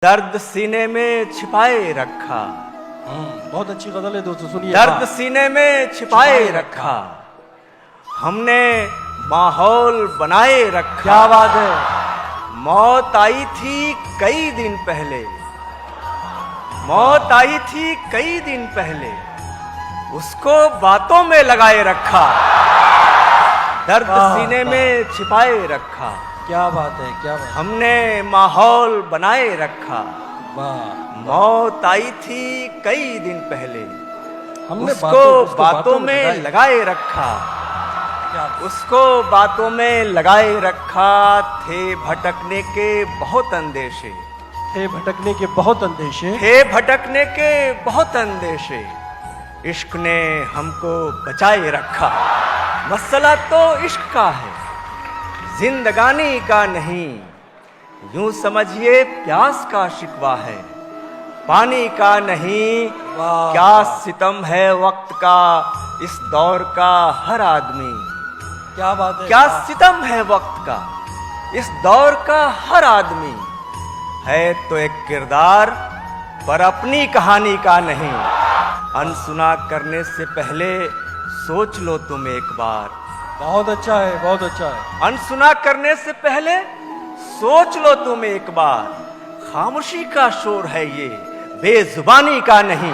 दर्द सीने में छिपाए रखा, बहुत अच्छी गजल है दोस्तों, सुनिए। दर्द सीने में छिपाए रखा, हमने माहौल बनाए रखा। क्या बात है। मौत आई थी कई दिन पहले, मौत आई थी कई दिन पहले, उसको बातों में लगाए रखा, दर्द वाह, सीने वाह। में छिपाए रखा, क्या बात है, क्या बात है। हमने माहौल बनाए रखा। वाह, मौत आई थी कई दिन पहले, हमने उसको बातों में लगाए रखा, क्या उसको बातों में लगाए रखा। थे भटकने के बहुत अंदेशे, थे भटकने के बहुत अंदेशे, थे भटकने के बहुत अंदेशे, इश्क ने हमको बचाए रखा। मसला तो इश्क का है, जिंदगानी का नहीं, यूं समझिए प्यास का शिकवा है, पानी का नहीं। वाह, क्या सितम है वक्त का, इस दौर का हर आदमी, क्या बात है। क्या सितम है वक्त का, इस दौर का हर आदमी, है तो एक किरदार पर अपनी कहानी का नहीं। अनसुना करने से पहले सोच लो तुम एक बार, बहुत अच्छा है, बहुत अच्छा है। अनसुना करने से पहले सोच लो तुम एक बार, खामोशी का शोर है ये, बेजुबानी का नहीं।